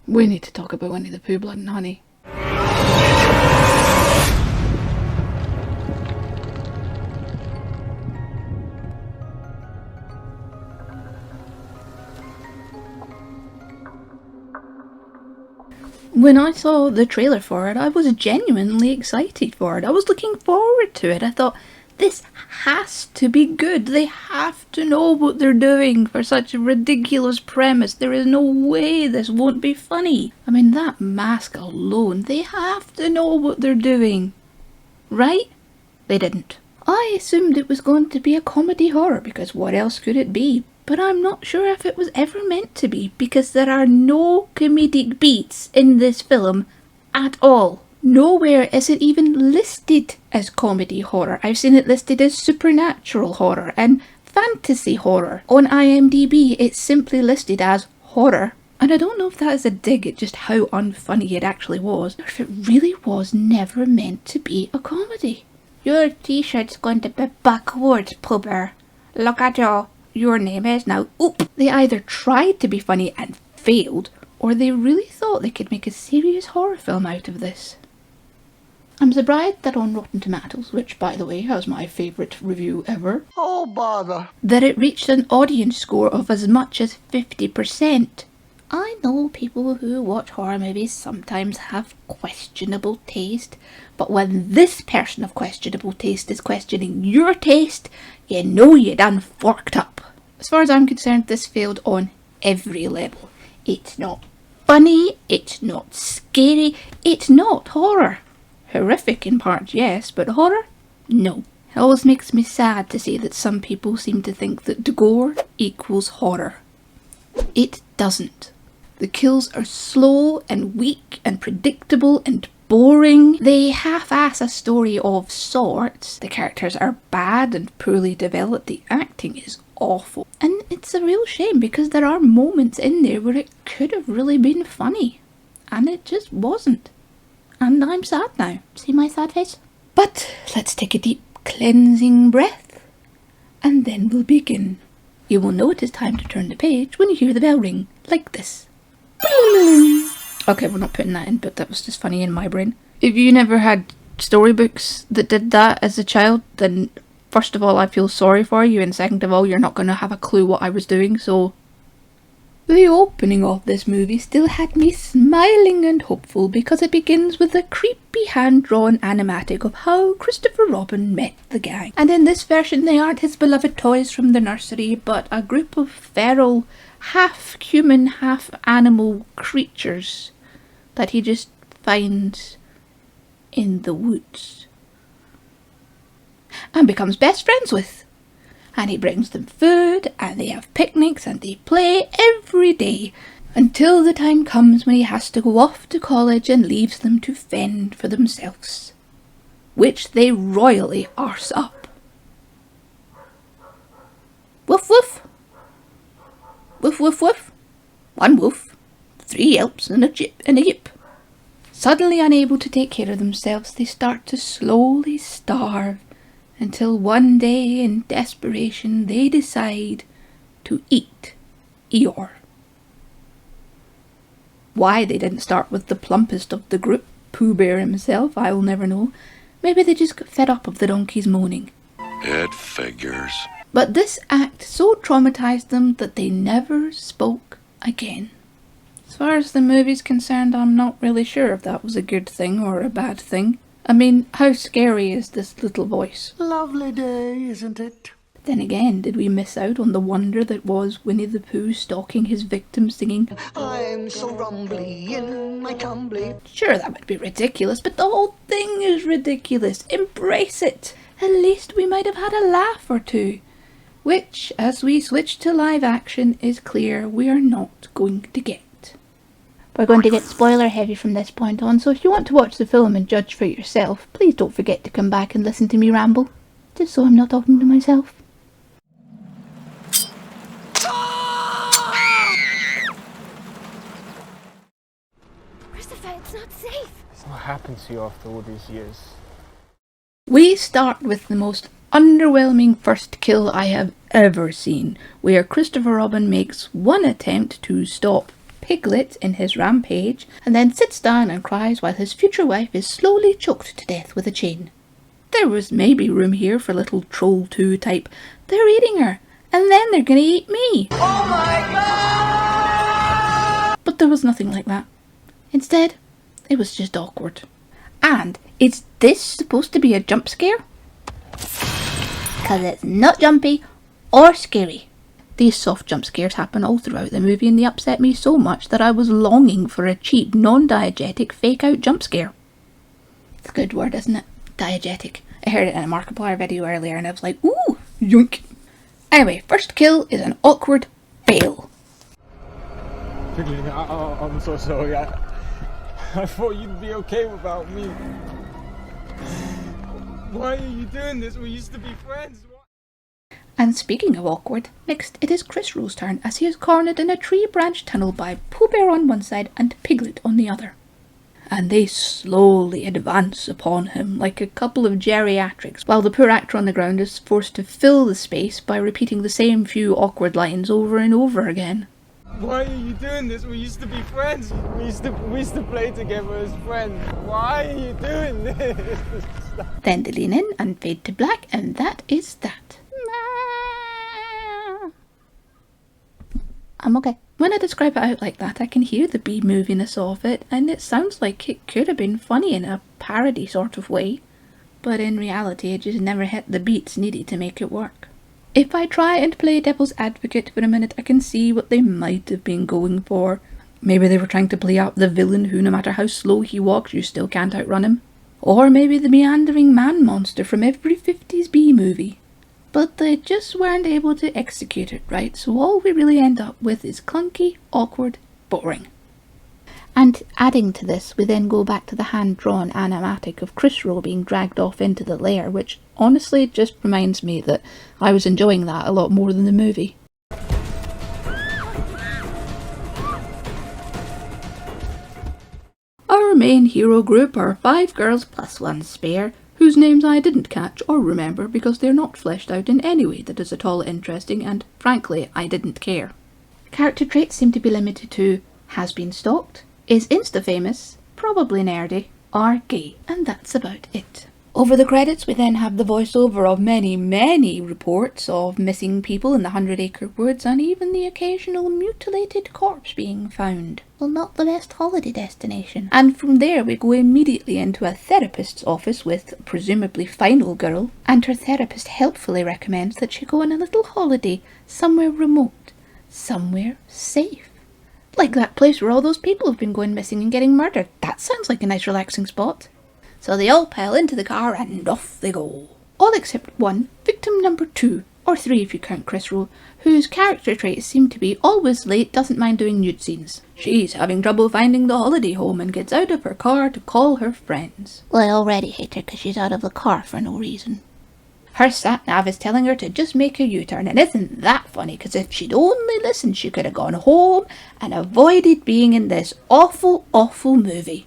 We need to talk about Winnie the Pooh, Blood and Honey. When I saw the trailer for it, I was genuinely excited for it. I was looking forward to it. I thought, this has to be good. They have to know what they're doing for such a ridiculous premise. There is no way this won't be funny. I mean, that mask alone, they have to know what they're doing. Right? They didn't. I assumed it was going to be a comedy horror, because what else could it be? But I'm not sure if it was ever meant to be, because there are no comedic beats in this film at all. Nowhere is it even listed as comedy horror. I've seen it listed as supernatural horror and fantasy horror. On IMDb, it's simply listed as horror. And I don't know if that is a dig at just how unfunny it actually was, or if it really was never meant to be a comedy. Your t-shirt's going to be backwards, Pooh. Look at you. Your name is now. Oop! They either tried to be funny and failed, or they really thought they could make a serious horror film out of this. I'm surprised that on Rotten Tomatoes, which by the way has my favourite review ever, oh bother, that it reached an audience score of as much as 50%. I know people who watch horror movies sometimes have questionable taste, but when this person of questionable taste is questioning your taste, you know you done forked up. As far as I'm concerned, this failed on every level. It's not funny, it's not scary, it's not horror. Horrific in parts, yes, but horror? No. It always makes me sad to see that some people seem to think that gore equals horror. It doesn't. The kills are slow and weak and predictable and boring. They half-ass a story of sorts. The characters are bad and poorly developed. The acting is awful. And it's a real shame because there are moments in there where it could have really been funny. And it just wasn't. And I'm sad now. See my sad face? But let's take a deep cleansing breath. And then we'll begin. You will know it is time to turn the page when you hear the bell ring. Like this. Okay, we're not putting that in, but that was just funny in my brain. If you never had storybooks that did that as a child, then first of all, I feel sorry for you, and second of all, you're not going to have a clue what I was doing, so... The opening of this movie still had me smiling and hopeful because it begins with a creepy hand-drawn animatic of how Christopher Robin met the gang. And in this version, they aren't his beloved toys from the nursery, but a group of feral, half-human, half-animal creatures that he just finds in the woods and becomes best friends with. And he brings them food, and they have picnics, and they play every day, until the time comes when he has to go off to college and leaves them to fend for themselves, which they royally arse up. Woof woof! Woof woof woof! One woof, 3 yelps and a jip and a yip. Suddenly unable to take care of themselves, they start to slowly starve, until one day, in desperation, they decide to eat Eeyore. Why they didn't start with the plumpest of the group, Pooh Bear himself, I will never know. Maybe they just got fed up of the donkey's moaning. it figures. But this act so traumatized them that they never spoke again. As far as the movie's concerned, I'm not really sure if that was a good thing or a bad thing. I mean, how scary is this little voice? Lovely day, isn't it? Then again, did we miss out on the wonder that was Winnie the Pooh stalking his victim singing, I'm so rumbly in my tumbly. Sure, that would be ridiculous, but the whole thing is ridiculous. Embrace it. At least we might have had a laugh or two. Which, as we switch to live action, is clear we are not going to get. We're going to get spoiler heavy from this point on, so if you want to watch the film and judge for yourself, please don't forget to come back and listen to me ramble, just so I'm not talking to myself. Christopher, it's not safe. What happened to you after all these years? We start with the most underwhelming first kill I have ever seen, where Christopher Robin makes one attempt to stop Piglet in his rampage, and then sits down and cries while his future wife is slowly choked to death with a chain. There was maybe room here for little Troll 2 type, they're eating her, and then they're gonna eat me. Oh my god! But there was nothing like that. Instead, it was just awkward. And is this supposed to be a jump scare? Because it's not jumpy or scary. These soft jump scares happen all throughout the movie, and they upset me so much that I was longing for a cheap, non-diegetic, fake-out jump scare. It's a good word, isn't it? Diegetic. I heard it in a Markiplier video earlier and I was like, ooh, yoink. Anyway, first kill is an awkward fail. I'm so sorry. I thought you'd be okay without me. Why are you doing this? We used to be friends. And speaking of awkward, next it is Chris Rowe's turn as he is cornered in a tree branch tunnel by Pooh Bear on one side and Piglet on the other. And they slowly advance upon him like a couple of geriatrics, while the poor actor on the ground is forced to fill the space by repeating the same few awkward lines over and over again. Why are you doing this? We used to be friends. We used to play together as friends. Why are you doing this? Then they lean in and fade to black, and that is that. I'm okay. When I describe it out like that, I can hear the B-moviness of it, and it sounds like it could have been funny in a parody sort of way. But in reality, it just never hit the beats needed to make it work. If I try and play devil's advocate for a minute, I can see what they might have been going for. Maybe they were trying to play up the villain who, no matter how slow he walks, you still can't outrun him. Or maybe the meandering man monster from every 50s B-movie. But they just weren't able to execute it right, so all we really end up with is clunky, awkward, boring. And adding to this, we then go back to the hand-drawn animatic of Chris Rowe being dragged off into the lair, which honestly just reminds me that I was enjoying that a lot more than the movie. Our main hero group are 5 girls plus 1 spare, whose names I didn't catch or remember because they're not fleshed out in any way that is at all interesting, and frankly, I didn't care. Character traits seem to be limited to has been stalked, is insta-famous, probably nerdy, are gay, and that's about it. Over the credits we then have the voiceover of many reports of missing people in the 100-acre woods, and even the occasional mutilated corpse being found. Well, not the best holiday destination. And from there we go immediately into a therapist's office with presumably Final Girl, and her therapist helpfully recommends that she go on a little holiday somewhere remote, somewhere safe. Like that place where all those people have been going missing and getting murdered. That sounds like a nice relaxing spot. So they all pile into the car and off they go. All except one, victim number 2, or 3 if you count Chris Rowe, whose character traits seem to be always late, doesn't mind doing nude scenes. She's having trouble finding the holiday home and gets out of her car to call her friends. Well, I already hate her because she's out of the car for no reason. Her sat-nav is telling her to just make a U-turn, and isn't that funny, because if she'd only listened she could have gone home and avoided being in this awful movie.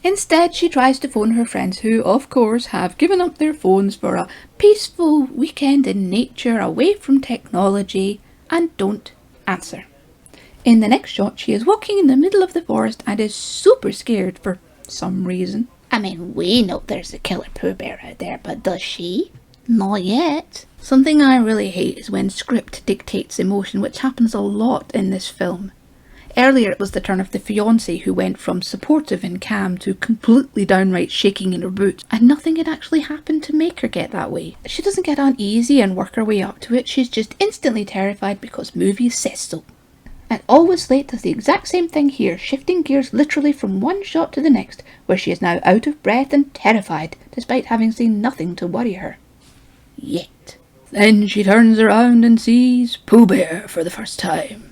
Instead, she tries to phone her friends who, of course, have given up their phones for a peaceful weekend in nature away from technology and don't answer. In the next shot, she is walking in the middle of the forest and is super scared for some reason. I mean, we know there's a killer Pooh Bear out there, but does she? Not yet. Something I really hate is when script dictates emotion, which happens a lot in this film. Earlier it was the turn of the fiancé who went from supportive and calm to completely downright shaking in her boots, and nothing had actually happened to make her get that way. She doesn't get uneasy and work her way up to it, she's just instantly terrified because movie says so. And Always Slate does the exact same thing here, shifting gears literally from one shot to the next, where she is now out of breath and terrified, despite having seen nothing to worry her. Yet. Then she turns around and sees Pooh Bear for the first time.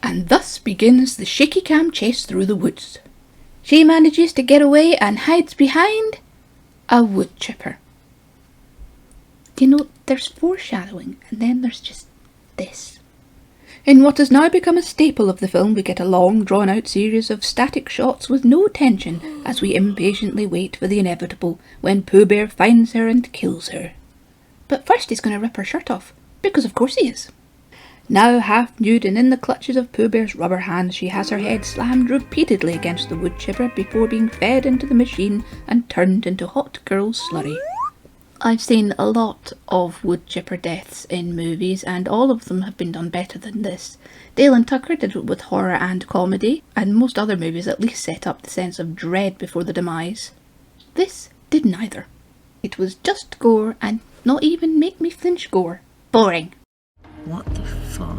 And thus begins the shaky cam chase through the woods. She manages to get away and hides behind a wood chipper. You know, there's foreshadowing, and then there's just this. In what has now become a staple of the film, we get a long, drawn-out series of static shots with no tension as we impatiently wait for the inevitable when Pooh Bear finds her and kills her. But first he's going to rip her shirt off, because of course he is. Now half nude and in the clutches of Pooh Bear's rubber hands, she has her head slammed repeatedly against the wood chipper before being fed into the machine and turned into hot girl slurry. I've seen a lot of wood chipper deaths in movies, and all of them have been done better than this. Dale and Tucker did it with horror and comedy, and most other movies at least set up the sense of dread before the demise. This did neither. It was just gore, and not even make me flinch gore. Boring. What the fuck?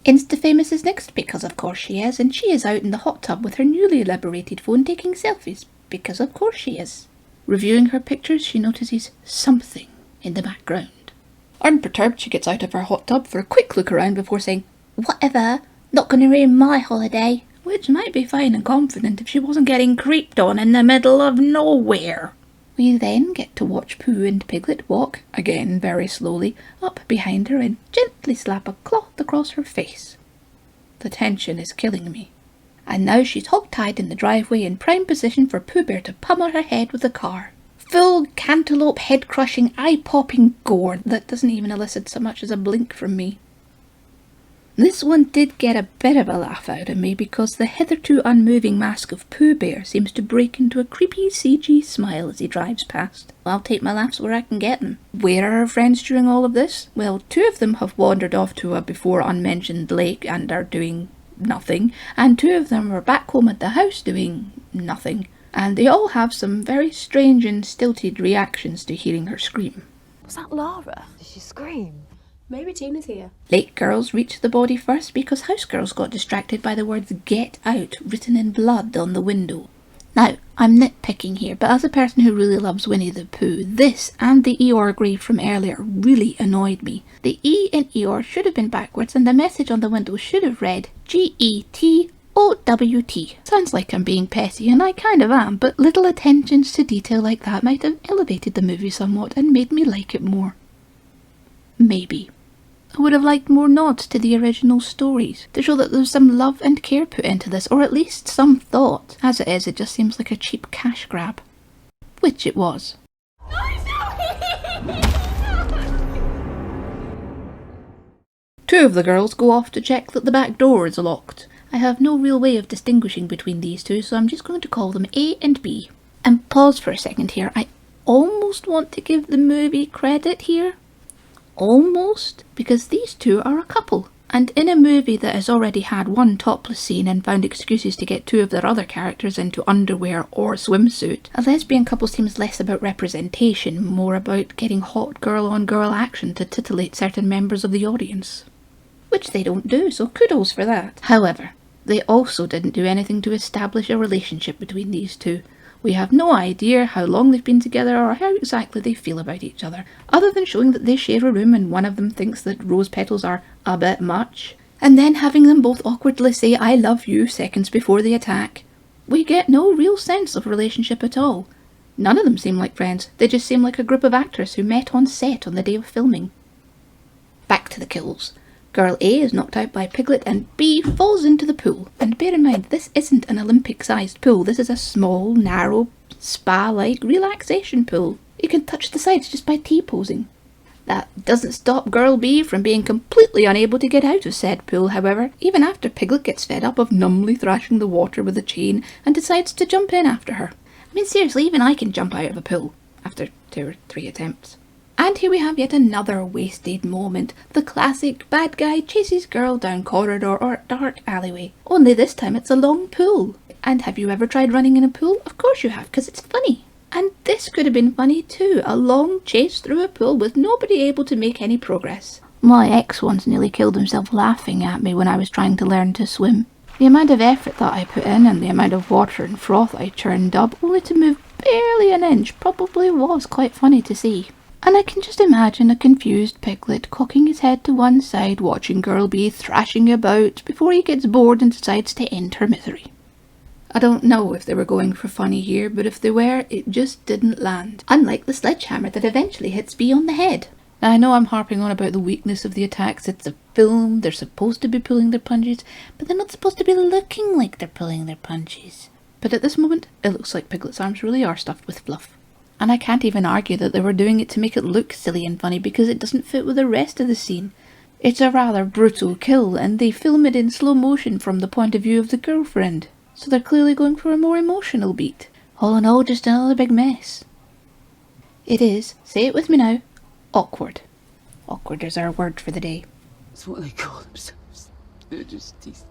Insta-famous is next, because of course she is, and she is out in the hot tub with her newly liberated phone taking selfies, because of course she is. Reviewing her pictures, she notices something in the background. Unperturbed, she gets out of her hot tub for a quick look around before saying, "Whatever, not going to ruin my holiday," which might be fine and confident if she wasn't getting creeped on in the middle of nowhere. We then get to watch Pooh and Piglet walk, again very slowly, up behind her and gently slap a cloth across her face. The tension is killing me. And now she's hog-tied in the driveway in prime position for Pooh Bear to pummel her head with the car. Full cantaloupe head-crushing, eye-popping gore that doesn't even elicit so much as a blink from me. This one did get a bit of a laugh out of me because the hitherto unmoving mask of Pooh Bear seems to break into a creepy CG smile as he drives past. I'll take my laughs where I can get them. Where are her friends during all of this? Well, 2 of them have wandered off to a before unmentioned lake and are doing nothing, and 2 of them are back home at the house doing nothing, and they all have some very strange and stilted reactions to hearing her scream. Was that Lara? Did she scream? Maybe Tina's here. Lake girls reached the body first because house girls got distracted by the words "get out" written in blood on the window. Now, I'm nitpicking here, but as a person who really loves Winnie the Pooh, this and the Eeyore grave from earlier really annoyed me. The E in Eeyore should have been backwards and the message on the window should have read GETOWT. Sounds like I'm being petty, and I kind of am, but little attentions to detail like that might have elevated the movie somewhat and made me like it more. Maybe. I would have liked more nods to the original stories, to show that there was some love and care put into this, or at least some thought. As it is, it just seems like a cheap cash grab. Which it was. Two of the girls go off to check that the back door is locked. I have no real way of distinguishing between these two, so I'm just going to call them A and B. And pause for a second here. I almost want to give the movie credit here. Almost, because these two are a couple, and in a movie that has already had one topless scene and found excuses to get 2 of their other characters into underwear or swimsuit, a lesbian couple seems less about representation, more about getting hot girl on girl action to titillate certain members of the audience. Which they don't do, so kudos for that. However, they also didn't do anything to establish a relationship between these two. We have no idea how long they've been together or how exactly they feel about each other, other than showing that they share a room and one of them thinks that rose petals are a bit much, and then having them both awkwardly say "I love you" seconds before the attack. We get no real sense of relationship at all. None of them seem like friends, they just seem like a group of actors who met on set on the day of filming. Back to the kills. Girl A is knocked out by Piglet and B falls into the pool. And bear in mind, this isn't an Olympic-sized pool. This is a small, narrow, spa-like relaxation pool. You can touch the sides just by T-posing. That doesn't stop Girl B from being completely unable to get out of said pool, however, even after Piglet gets fed up of numbly thrashing the water with a chain and decides to jump in after her. I mean, seriously, even I can jump out of a pool after 2 or 3 attempts. And here we have yet another wasted moment. The classic bad guy chases girl down corridor or dark alleyway. Only this time it's a long pool. And have you ever tried running in a pool? Of course you have, because it's funny. And this could have been funny too. A long chase through a pool with nobody able to make any progress. My ex once nearly killed himself laughing at me when I was trying to learn to swim. The amount of effort that I put in and the amount of water and froth I churned up only to move barely an inch probably was quite funny to see. And I can just imagine a confused Piglet cocking his head to one side watching Girl B thrashing about before he gets bored and decides to end her misery. I don't know if they were going for funny here, but if they were, it just didn't land. Unlike the sledgehammer that eventually hits B on the head. Now I know I'm harping on about the weakness of the attacks. It's a film, they're supposed to be pulling their punches, but they're not supposed to be looking like they're pulling their punches. But at this moment, it looks like Piglet's arms really are stuffed with fluff. And I can't even argue that they were doing it to make it look silly and funny because it doesn't fit with the rest of the scene. It's a rather brutal kill, and they film it in slow motion from the point of view of the girlfriend, so they're clearly going for a more emotional beat. All in all, just another big mess. It is, say it with me now, awkward. Awkward is our word for the day. That's what they call themselves. They're just these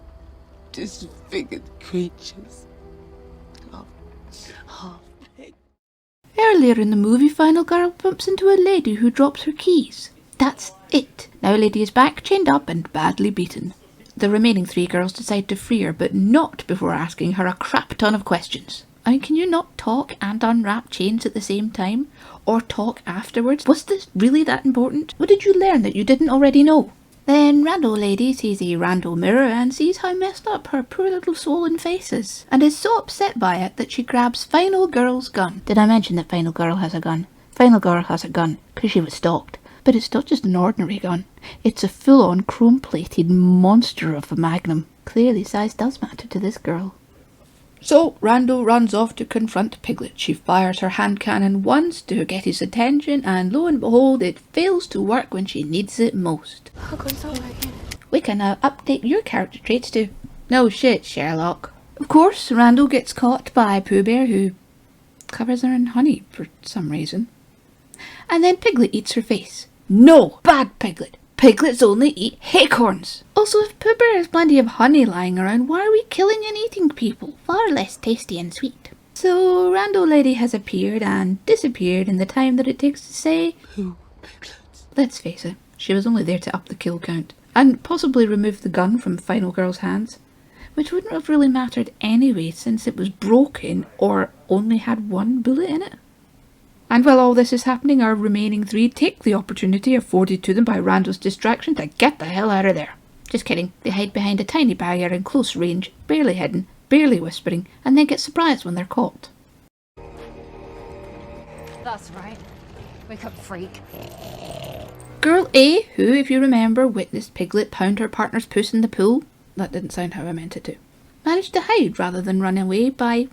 disfigured creatures. Half pig. Earlier in the movie, Final Girl bumps into a lady who drops her keys. That's it. Now lady is back, chained up and badly beaten. The remaining 3 girls decide to free her, but not before asking her a crap ton of questions. I mean, can you not talk and unwrap chains at the same time? Or talk afterwards? Was this really that important? What did you learn that you didn't already know? Then Rando lady sees a rando mirror and sees how messed up her poor little swollen face is, and is so upset by it that she grabs Final Girl's gun. Did I mention that Final Girl has a gun? Final Girl has a gun, because she was stalked. But it's not just an ordinary gun. It's a full-on chrome-plated monster of a magnum. Clearly size does matter to this girl. So, Rando runs off to confront Piglet. She fires her hand cannon once to get his attention, and lo and behold, it fails to work when she needs it most. How come it's not working? We can now update your character traits too. No shit, Sherlock. Of course, Rando gets caught by Pooh Bear, who covers her in honey for some reason. And then Piglet eats her face. No! Bad Piglet! Piglets only eat acorns! Also, if Pooh Bear has plenty of honey lying around, why are we killing and eating people? Far less tasty and sweet. So, Rando Lady has appeared and disappeared in the time that it takes to say... Who? Piglets? Let's face it, she was only there to up the kill count, and possibly remove the gun from Final Girl's hands, which wouldn't have really mattered anyway since it was broken or only had 1 bullet in it. And while all this is happening, our remaining 3 take the opportunity afforded to them by Rando's distraction to get the hell out of there. Just kidding, they hide behind a tiny barrier in close range, barely hidden, barely whispering, and then get surprised when they're caught. That's right. Wake up, freak. Girl A, who, if you remember, witnessed Piglet pound her partner's puss in the pool, that didn't sound how I meant it to, managed to hide rather than run away by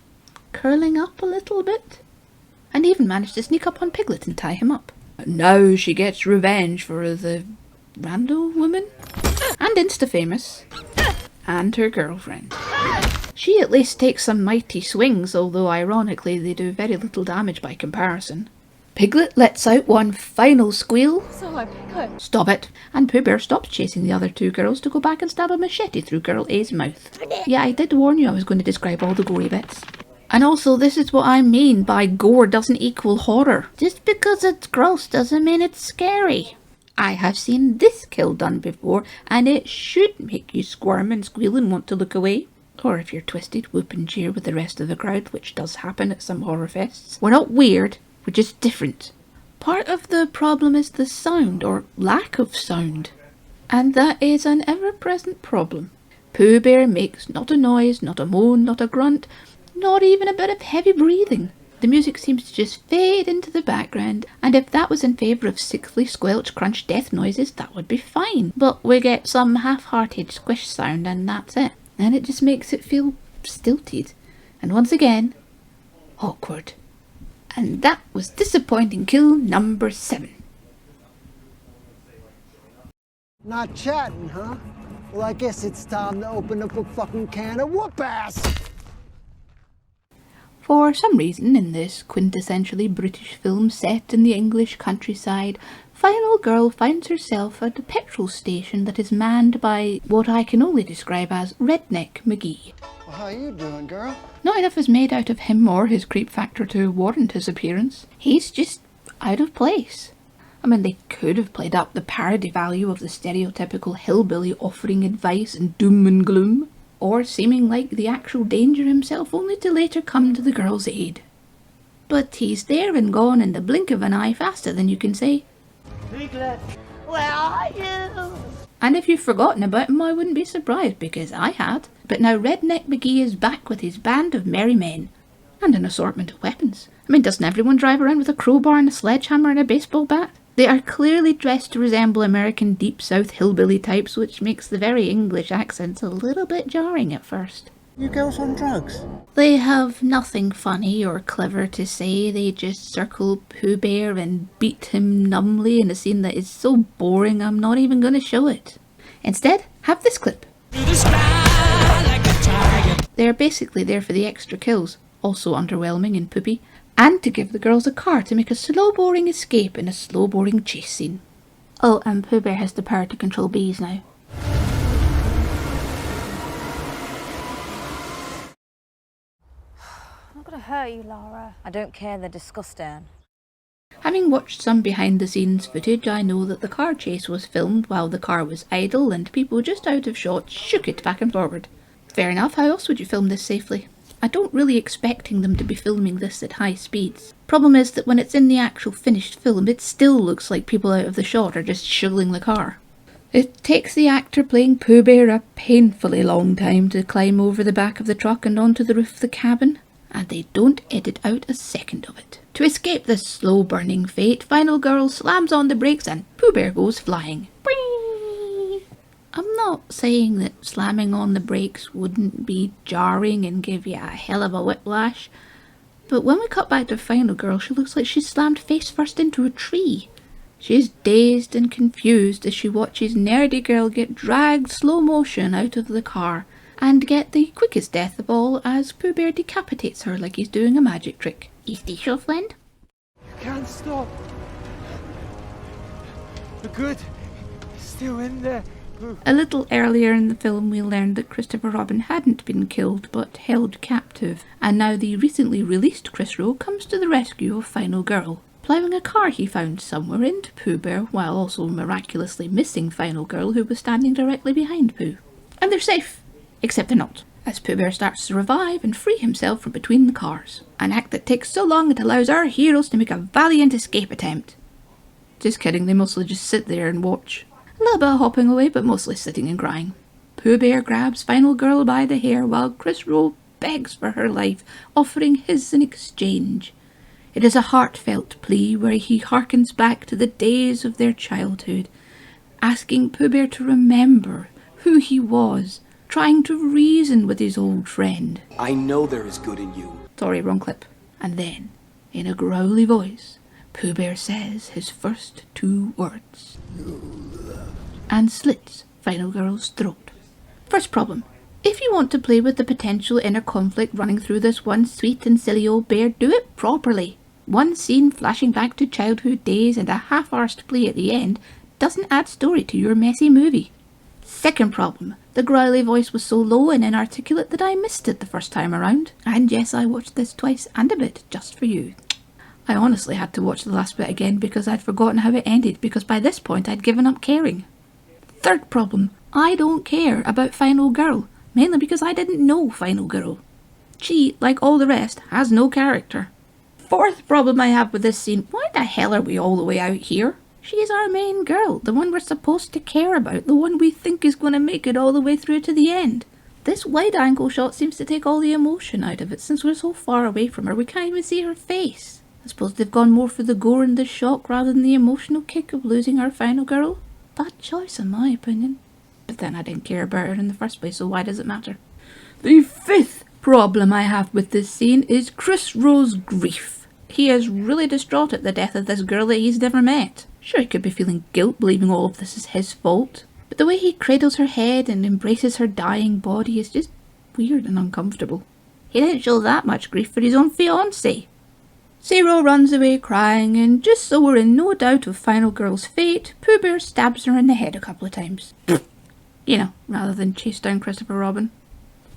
curling up a little bit. And even managed to sneak up on Piglet and tie him up. Now she gets revenge for the Rando woman and Insta-famous and her girlfriend. She at least takes some mighty swings, although ironically they do very little damage by comparison. Piglet lets out one final squeal. So, Piglet. Stop it. And Pooh Bear stops chasing the other 2 girls to go back and stab a machete through Girl A's mouth. Yeah, I did warn you I was going to describe all the gory bits. And also, this is what I mean by gore doesn't equal horror. Just because it's gross doesn't mean it's scary. I have seen this kill done before, and it should make you squirm and squeal and want to look away. Or if you're twisted, whoop and cheer with the rest of the crowd, which does happen at some horror fests. We're not weird, we're just different. Part of the problem is the sound, or lack of sound. And that is an ever-present problem. Pooh Bear makes not a noise, not a moan, not a grunt, not even a bit of heavy breathing. The music seems to just fade into the background, and if that was in favour of sickly squelch crunch death noises, that would be fine. But we get some half-hearted squish sound and that's it. And it just makes it feel stilted. And once again, awkward. And that was disappointing kill number 7. Not chatting, huh? Well, I guess it's time to open up a fucking can of whoop-ass! For some reason, in this quintessentially British film set in the English countryside, Final Girl finds herself at a petrol station that is manned by what I can only describe as Redneck McGee. Well, how you doing, girl? Not enough is made out of him or his creep factor to warrant his appearance. He's just out of place. I mean, they could have played up the parody value of the stereotypical hillbilly offering advice and doom and gloom, or seeming like the actual danger himself, only to later come to the girl's aid. But he's there and gone in the blink of an eye, faster than you can say, Piglet, where are you? and if you've forgotten about him, I wouldn't be surprised, because I had. But now Redneck McGee is back with his band of merry men, and an assortment of weapons. I mean, doesn't everyone drive around with a crowbar and a sledgehammer and a baseball bat? They are clearly dressed to resemble American Deep South hillbilly types, which makes the very English accents a little bit jarring at first. You girls on drugs? They have nothing funny or clever to say. They just circle Pooh Bear and beat him numbly in a scene that is so boring I'm not even going to show it. Instead, have this clip. They're basically there for the extra kills, also underwhelming and poopy, and to give the girls a car to make a slow boring escape in a slow boring chase scene. Oh, and Pooh Bear has the power to control bees now. I'm not gonna hurt you, Lara. I don't care, they're disgusting. Having watched some behind the scenes footage, I know that the car chase was filmed while the car was idle and people just out of shot shook it back and forward. Fair enough, how else would you film this safely? I don't really expecting them to be filming this at high speeds. Problem is that when it's in the actual finished film, it still looks like people out of the shot are just shuttling the car. It takes the actor playing Pooh Bear a painfully long time to climb over the back of the truck and onto the roof of the cabin, and they don't edit out a second of it. To escape this slow-burning fate, Final Girl slams on the brakes and Pooh Bear goes flying. Whee! I'm not saying that slamming on the brakes wouldn't be jarring and give you a hell of a whiplash, but when we cut back to Final Girl, she looks like she's slammed face first into a tree. She's dazed and confused as she watches Nerdy Girl get dragged slow motion out of the car and get the quickest death of all as Pooh Bear decapitates her like he's doing a magic trick. Is this your friend? You can't stop. The good is still in there. Pooh. A little earlier in the film we learned that Christopher Robin hadn't been killed but held captive, and now the recently released Chris Rowe comes to the rescue of Final Girl, ploughing a car he found somewhere into Pooh Bear while also miraculously missing Final Girl who was standing directly behind Pooh. And they're safe, except they're not, as Pooh Bear starts to revive and free himself from between the cars, an act that takes so long it allows our heroes to make a valiant escape attempt. Just kidding, they mostly just sit there and watch. A little bit of hopping away, but mostly sitting and crying. Pooh Bear grabs Final Girl by the hair while Chris Rowe begs for her life, offering his in exchange. It is a heartfelt plea where he harkens back to the days of their childhood, asking Pooh Bear to remember who he was, trying to reason with his old friend. I know there is good in you. Sorry, wrong clip. And then, in a growly voice, Pooh Bear says his first two words. And slits Final Girl's throat. First problem. If you want to play with the potential inner conflict running through this one sweet and silly old bear, do it properly. One scene flashing back to childhood days and a half-arsed play at the end doesn't add story to your messy movie. Second problem. The growly voice was so low and inarticulate that I missed it the first time around. And yes, I watched this twice and a bit just for you. I honestly had to watch the last bit again because I'd forgotten how it ended, because by this point I'd given up caring. Third problem. I don't care about Final Girl, mainly because I didn't know Final Girl. She, like all the rest, has no character. Fourth problem I have with this scene. Why the hell are we all the way out here? She's our main girl, the one we're supposed to care about, the one we think is going to make it all the way through to the end. This wide-angle shot seems to take all the emotion out of it. Since we're so far away from her, we can't even see her face. I suppose they've gone more for the gore and the shock rather than the emotional kick of losing our Final Girl. Bad choice in my opinion. But then I didn't care about her in the first place, so why does it matter? The fifth problem I have with this scene is Chris Rowe's grief. He is really distraught at the death of this girl that he's never met. Sure, he could be feeling guilt, believing all of this is his fault, but the way he cradles her head and embraces her dying body is just weird and uncomfortable. He didn't show that much grief for his own fiancée. Zero runs away crying, and just so we're in no doubt of Final Girl's fate, Pooh Bear stabs her in the head a couple of times. You know, rather than chase down Christopher Robin.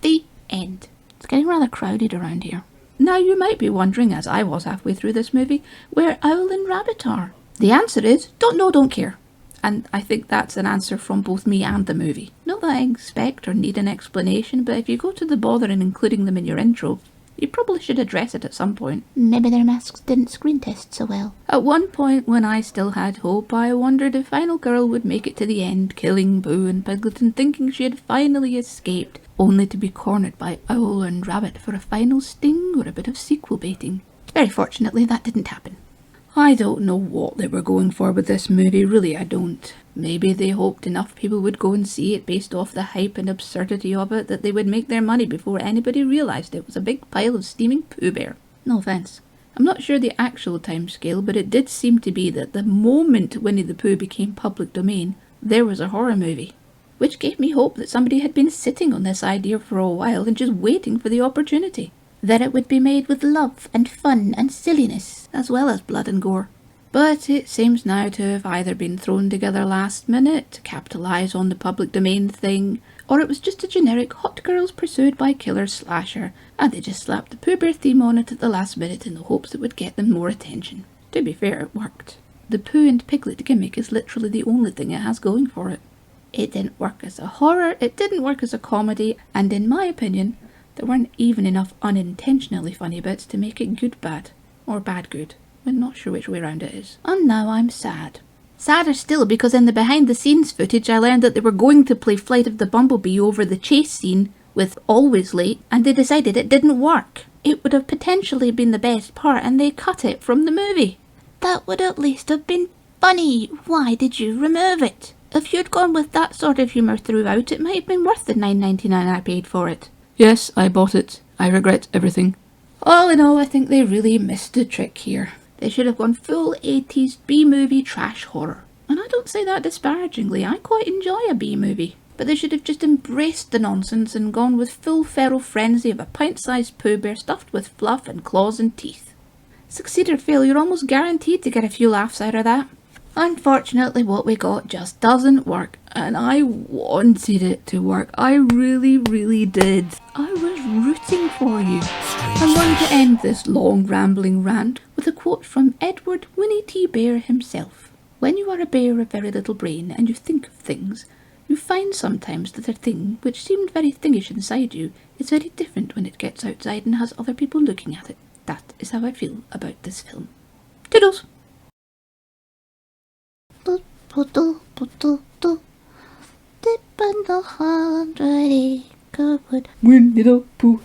The end. It's getting rather crowded around here. Now you might be wondering, as I was halfway through this movie, where Owl and Rabbit are. The answer is, don't know, don't care. And I think that's an answer from both me and the movie. Not that I expect or need an explanation, but if you go to the bother in including them in your intro, you probably should address it at some point. Maybe their masks didn't screen test so well. At one point, when I still had hope, I wondered if Final Girl would make it to the end, killing Pooh and Piglet and thinking she had finally escaped, only to be cornered by Owl and Rabbit for a final sting or a bit of sequel baiting. Very fortunately, that didn't happen. I don't know what they were going for with this movie, really I don't. Maybe they hoped enough people would go and see it based off the hype and absurdity of it that they would make their money before anybody realised it was a big pile of steaming Pooh Bear. No offence. I'm not sure the actual timescale, but it did seem to be that the moment Winnie the Pooh became public domain, there was a horror movie. Which gave me hope that somebody had been sitting on this idea for a while and just waiting for the opportunity. That it would be made with love and fun and silliness, as well as blood and gore. But it seems now to have either been thrown together last minute to capitalise on the public domain thing, or it was just a generic hot girls pursued by killer slasher, and they just slapped the Pooh Bear theme on it at the last minute in the hopes it would get them more attention. To be fair, it worked. The Pooh and Piglet gimmick is literally the only thing it has going for it. It didn't work as a horror, it didn't work as a comedy, and in my opinion, there weren't even enough unintentionally funny bits to make it good bad, or bad good. I'm not sure which way round it is. And now I'm sad. Sadder still because in the behind the scenes footage I learned that they were going to play Flight of the Bumblebee over the chase scene with Always Late, and they decided it didn't work. It would have potentially been the best part and they cut it from the movie. That would at least have been funny. Why did you remove it? If you'd gone with that sort of humour throughout, it might have been worth the $9.99 I paid for it. Yes, I bought it. I regret everything. All in all, I think they really missed the trick here. They should have gone full 80s B-movie trash horror. And I don't say that disparagingly, I quite enjoy a B-movie. But they should have just embraced the nonsense and gone with full feral frenzy of a pint-sized Pooh Bear stuffed with fluff and claws and teeth. Succeed or fail, you're almost guaranteed to get a few laughs out of that. Unfortunately, what we got just doesn't work, and I wanted it to work. I really, really did. I was rooting for you. I'm going to end this long rambling rant with a quote from Edward Winnie T. Bear himself. When you are a bear of very little brain and you think of things, you find sometimes that a thing which seemed very thingish inside you is very different when it gets outside and has other people looking at it. That is how I feel about this film. Toodles! Dip in the 100-acre wood. Winnie the Pooh.